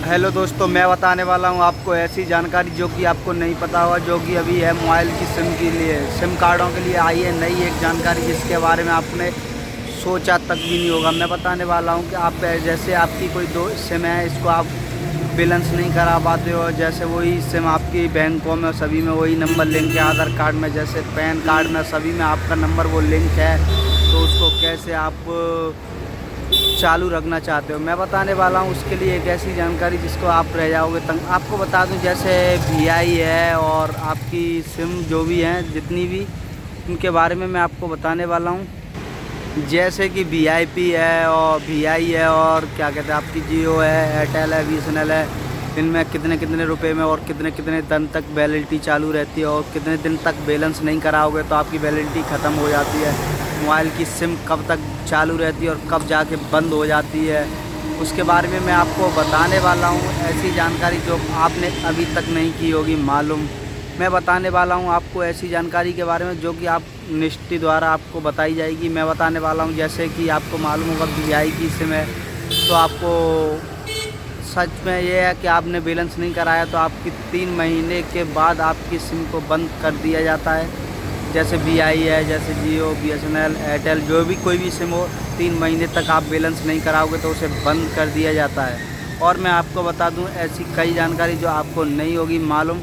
Hello दोस्तों, मैं बताने वाला हूं आपको ऐसी जानकारी जो कि आपको नहीं पता होगा, जो कि अभी है मोबाइल की सिम के लिए, सिम कार्डों के लिए आई है नई एक जानकारी, जिसके बारे में आपने सोचा तक भी नहीं होगा। मैं बताने वाला हूं कि आप जैसे आपकी कोई दो सिम है, इसको आप बैलेंस नहीं करा पाते हो, जैसे वही सिम आपकी बैंकों में सभी में वही नंबर लिंक है, आधार कार्ड में जैसे पैन कार्ड में सभी में आपका नंबर वो लिंक है, तो उसको कैसे आप चालू रखना चाहते हो, मैं बताने वाला हूँ उसके लिए एक ऐसी जानकारी जिसको आप रह जाओगे तंग। आपको बता दूँ, जैसे वीआई है और आपकी सिम जो भी हैं जितनी भी, उनके बारे में मैं आपको बताने वाला हूँ। जैसे कि वीआईपी है और वीआई है और क्या कहते हैं आपकी जियो है, एयरटेल है, बीएसएनएल है, इनमें कितने कितने रुपए में और कितने कितने दिन तक वैलिडिटी चालू रहती है, और कितने दिन तक बैलेंस नहीं कराओगे तो आपकी वैलिडिटी ख़त्म हो जाती है। मोबाइल की सिम कब तक चालू रहती है और कब जाके बंद हो जाती है, उसके बारे में मैं आपको बताने वाला हूँ। ऐसी जानकारी जो आपने अभी तक नहीं की होगी मालूम, मैं बताने वाला हूँ आपको ऐसी जानकारी के बारे में जो कि आप निष्ठि द्वारा आपको बताई जाएगी। मैं बताने वाला हूँ जैसे कि आपको मालूम होगा वीआई की सिम है, तो आपको सच में ये है कि आपने बैलेंस नहीं कराया तो आपकी 3 महीने के बाद आपकी सिम को बंद कर दिया जाता है। जैसे वीआई है, जैसे जियो, बीएसएनएल, एयरटेल, जो भी कोई भी सिम हो, 3 महीने तक आप बैलेंस नहीं कराओगे तो उसे बंद कर दिया जाता है। और मैं आपको बता दूं ऐसी कई जानकारी जो आपको नहीं होगी मालूम,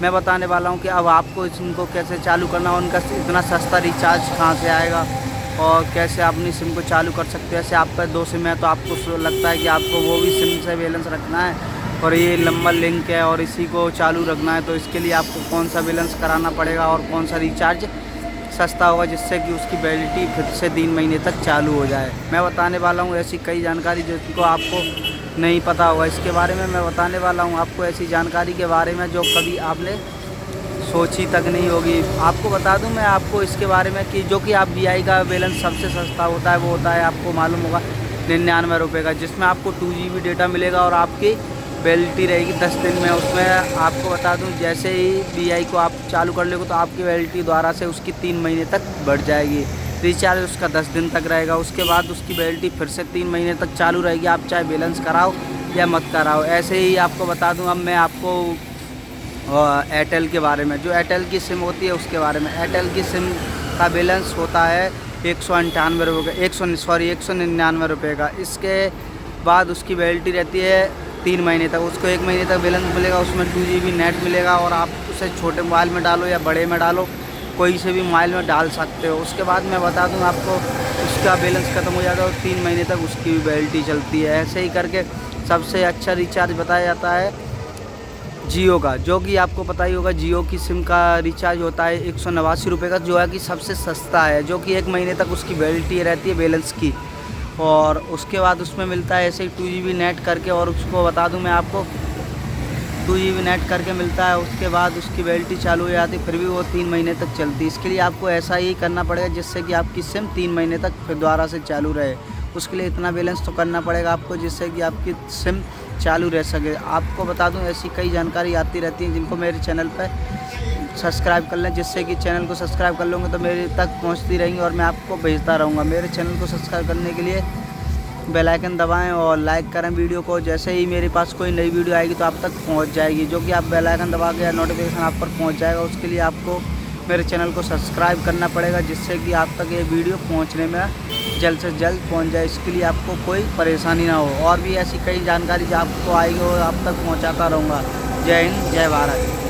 मैं बताने वाला हूं कि अब आपको इनको कैसे चालू करना, उनका इतना सस्ता रिचार्ज कहां से आएगा और कैसे आप अपनी सिम को चालू कर सकते हैं। ऐसे आप पर 2 सिम है तो आपको लगता है कि आपको वो भी सिम से बैलेंस रखना है और ये नंबर लिंक है और इसी को चालू रखना है, तो इसके लिए आपको कौन सा बैलेंस कराना पड़ेगा और कौन सा रिचार्ज सस्ता होगा जिससे कि उसकी वैलिडिटी फिर से 3 महीने तक चालू हो जाए। मैं बताने वाला हूँ ऐसी कई जानकारी जिनको आपको नहीं पता होगा, इसके बारे में मैं बताने वाला हूँ आपको ऐसी जानकारी के बारे में जो कभी आपने सोची तक नहीं होगी। आपको बता दूं मैं आपको इसके बारे में कि जो कि आप वीआई का बैलेंस सबसे सस्ता होता है, वो होता है आपको मालूम होगा 99 रुपये का, जिसमें आपको 2 GB डेटा मिलेगा और आपकी वैलिडिटी रहेगी 10 दिन में। उसमें आपको बता दूं जैसे ही वीआई को आप चालू कर लोगे तो आपकी वैलिडिटी द्वारा से उसकी 3 महीने तक बढ़ जाएगी। रिचार्ज उसका 10 दिन तक रहेगा, उसके बाद उसकी वैलिडिटी फिर से 3 महीने तक चालू रहेगी, आप चाहे बैलेंस कराओ या मत कराओ। ऐसे ही आपको बता दूँ अब मैं आपको एयरटेल के बारे में, जो एयरटेल की सिम होती है उसके बारे में। एयरटेल की सिम का बैलेंस होता है 198 रुपये का, 199 रुपये का। इसके बाद उसकी वैलिडिटी रहती है 3 महीने तक, उसको 1 महीने तक बैलेंस मिलेगा, उसमें 2 GB नेट मिलेगा और आप उसे छोटे मोबाइल में डालो या बड़े में डालो, कोई से भी मोबाइल में डाल सकते हो। उसके बाद मैं बता दूं आपको उसका बैलेंस ख़त्म हो जाता है और 3 महीने तक उसकी वैलिडिटी चलती है। ऐसे ही करके सबसे अच्छा रिचार्ज बताया जाता है जियो का, जो कि आपको पता ही होगा जियो की सिम का रिचार्ज होता है 189 रुपये का, जो है कि सबसे सस्ता है, जो कि 1 महीने तक उसकी वैलिडिटी रहती है बैलेंस की। और उसके बाद उसमें मिलता है ऐसे ही 2 GB नेट करके, और उसको बता दूं मैं आपको 2 GB नेट करके मिलता है। उसके बाद उसकी वैलिडिटी चालू हो जाती है, फिर भी वो 3 महीने तक चलती है। इसके लिए आपको ऐसा ही करना पड़ेगा जिससे कि आपकी सिम 3 महीने तक फिर दोबारा से चालू रहे। उसके लिए इतना बैलेंस तो करना पड़ेगा आपको जिससे कि आपकी सिम चालू रह सके। आपको बता दूं ऐसी कई जानकारी आती रहती है जिनको मेरे चैनल पर सब्सक्राइब कर लें, जिससे कि चैनल को सब्सक्राइब कर लोगे तो मेरे तक पहुंचती रहेंगी और मैं आपको भेजता रहूँगा। मेरे चैनल को सब्सक्राइब करने के लिए बेल आइकन दबाएं और लाइक करें वीडियो को। जैसे ही मेरे पास कोई नई वीडियो आएगी तो आप तक पहुंच जाएगी, जो कि आप बेल आइकन दबा के नोटिफिकेशन आप पर पहुंच जाएगा। उसके लिए आपको मेरे चैनल को सब्सक्राइब करना पड़ेगा जिससे कि आप तक ये वीडियो पहुंचने में जल्द से जल्द पहुंच जाए, इसके लिए आपको कोई परेशानी ना हो। और भी ऐसी कई जानकारी जो आपको आएगी वो आप तक पहुंचाता रहूँगा। जय हिंद, जय भारत।